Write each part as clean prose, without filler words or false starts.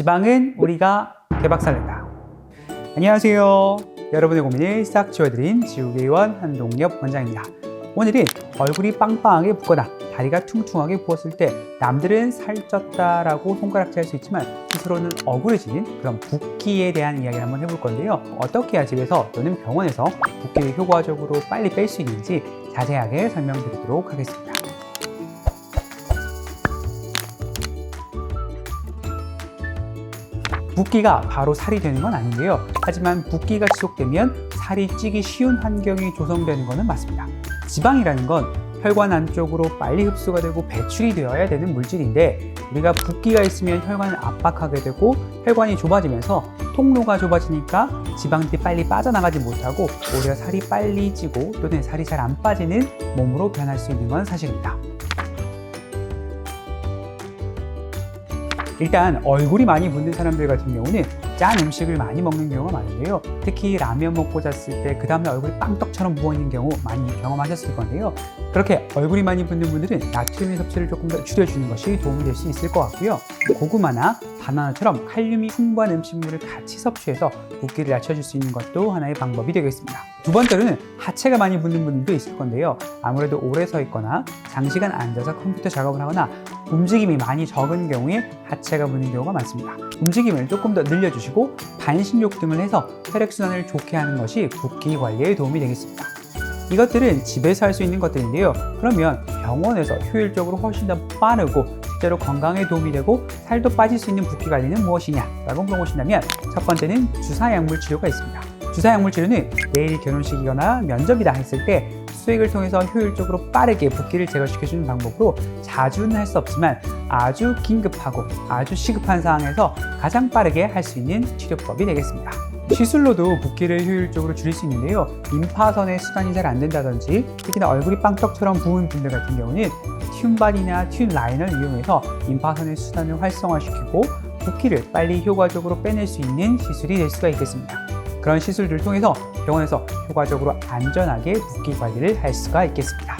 지방은 우리가 개박살낸다. 안녕하세요. 여러분의 고민을 싹 지워드린 지우개의원 한동엽 원장입니다. 오늘은 얼굴이 빵빵하게 붓거나 다리가 퉁퉁하게 부었을 때 남들은 살쪘다라고 손가락질 할 수 있지만 스스로는 억울해지는 그런 붓기에 대한 이야기를 한번 해볼 건데요. 어떻게 해야 집에서 또는 병원에서 붓기를 효과적으로 빨리 뺄 수 있는지 자세하게 설명드리도록 하겠습니다. 붓기가 바로 살이 되는 건 아닌데요. 하지만 붓기가 지속되면 살이 찌기 쉬운 환경이 조성되는 것은 맞습니다. 지방이라는 건 혈관 안쪽으로 빨리 흡수가 되고 배출이 되어야 되는 물질인데 우리가 붓기가 있으면 혈관을 압박하게 되고 혈관이 좁아지면서 통로가 좁아지니까 지방들이 빨리 빠져나가지 못하고 오히려 살이 빨리 찌고 또는 살이 잘 안 빠지는 몸으로 변할 수 있는 건 사실입니다. 일단 얼굴이 많이 붓는 사람들 같은 경우는 짠 음식을 많이 먹는 경우가 많은데요. 특히 라면 먹고 잤을 때 그 다음날 얼굴이 빵떡처럼 부어있는 경우 많이 경험하셨을 건데요. 그렇게 얼굴이 많이 붓는 분들은 나트륨의 섭취를 조금 더 줄여주는 것이 도움이 될 수 있을 것 같고요. 고구마나 바나나처럼 칼륨이 풍부한 음식물을 같이 섭취해서 붓기를 낮춰줄 수 있는 것도 하나의 방법이 되겠습니다. 두 번째로는 하체가 많이 붓는 분들도 있을 건데요. 아무래도 오래 서 있거나 장시간 앉아서 컴퓨터 작업을 하거나 움직임이 많이 적은 경우에 하체가 붓는 경우가 많습니다. 움직임을 조금 더 늘려주시고 반신욕 등을 해서 혈액순환을 좋게 하는 것이 붓기 관리에 도움이 되겠습니다. 이것들은 집에서 할 수 있는 것들인데요. 그러면 병원에서 효율적으로 훨씬 더 빠르고 실제로 건강에 도움이 되고 살도 빠질 수 있는 붓기 관리는 무엇이냐라고 물어보신다면 첫 번째는 주사약물 치료가 있습니다. 주사약물 치료는 내일 결혼식이거나 면접이다 했을 때 수액을 통해서 효율적으로 빠르게 붓기를 제거시켜주는 방법으로 자주는 할 수 없지만 아주 긴급하고 아주 시급한 상황에서 가장 빠르게 할 수 있는 치료법이 되겠습니다. 시술로도 붓기를 효율적으로 줄일 수 있는데요. 림파선의 순환이 잘 안 된다든지 특히나 얼굴이 빵떡처럼 부은 분들 같은 경우는 튠발이나 튠 라인을 이용해서 림파선의 순환을 활성화시키고 붓기를 빨리 효과적으로 빼낼 수 있는 시술이 될 수가 있겠습니다. 그런 시술들을 통해서 병원에서 효과적으로 안전하게 붓기 관리를 할 수가 있겠습니다.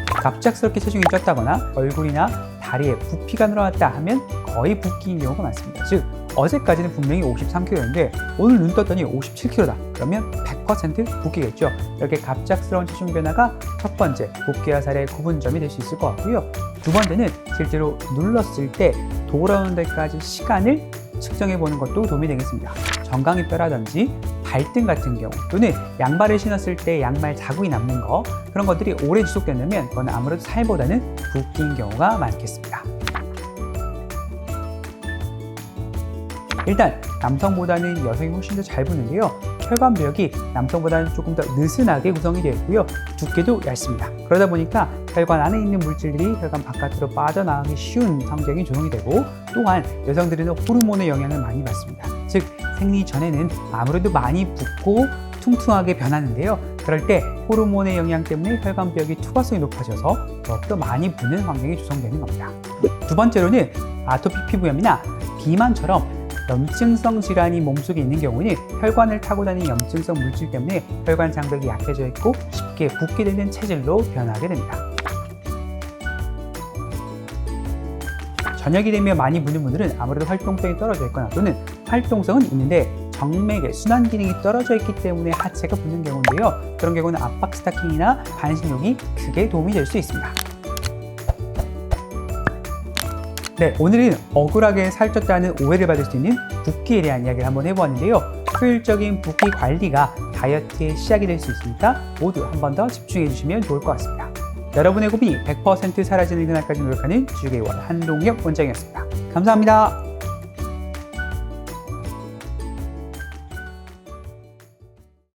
갑작스럽게 체중이 쪘다거나 얼굴이나 다리에 부피가 늘어났다 하면 거의 붓기인 경우가 많습니다. 즉 어제까지는 분명히 53kg였는데 오늘 눈 떴더니 57kg다. 그러면 100% 붓기겠죠. 이렇게 갑작스러운 체중 변화가 첫 번째 붓기와 살의 구분점이 될 수 있을 것 같고요. 두 번째는 실제로 눌렀을 때 돌아오는 데까지 시간을 측정해 보는 것도 도움이 되겠습니다. 정강이 뼈라든지 발등 같은 경우 또는 양발을 신었을 때 양말 자국이 남는 거 그런 것들이 오래 지속된다면 그건 아무래도 살보다는 붓기인 경우가 많겠습니다. 일단 남성보다는 여성이 훨씬 더 잘 붓는데요. 혈관벽이 남성보다는 조금 더 느슨하게 구성이 되어 있고요. 두께도 얇습니다. 그러다 보니까 혈관 안에 있는 물질들이 혈관 바깥으로 빠져나가기 쉬운 환경이 조성이 되고 또한 여성들은 호르몬의 영향을 많이 받습니다. 즉 생리 전에는 아무래도 많이 붓고 퉁퉁하게 변하는데요. 그럴 때 호르몬의 영향 때문에 혈관벽이 투과성이 높아져서 더욱더 많이 부는 환경이 조성되는 겁니다. 두 번째로는 아토피 피부염이나 비만처럼 염증성 질환이 몸속에 있는 경우는 혈관을 타고 다니는 염증성 물질 때문에 혈관 장벽이 약해져 있고 쉽게 붓게 되는 체질로 변하게 됩니다. 저녁이 되면 많이 붓는 분들은 아무래도 활동성이 떨어져 있거나 또는 활동성은 있는데 정맥의 순환 기능이 떨어져 있기 때문에 하체가 붓는 경우인데요. 그런 경우는 압박 스타킹이나 반신욕이 크게 도움이 될 수 있습니다. 네, 오늘은 억울하게 살쪘다는 오해를 받을 수 있는 붓기에 대한 이야기를 한번 해보았는데요. 효율적인 붓기 관리가 다이어트의 시작이 될 수 있으니까 모두 한 번 더 집중해 주시면 좋을 것 같습니다. 여러분의 고민이 100% 사라지는 그날까지 노력하는 지우개의원 한동엽 원장이었습니다. 감사합니다.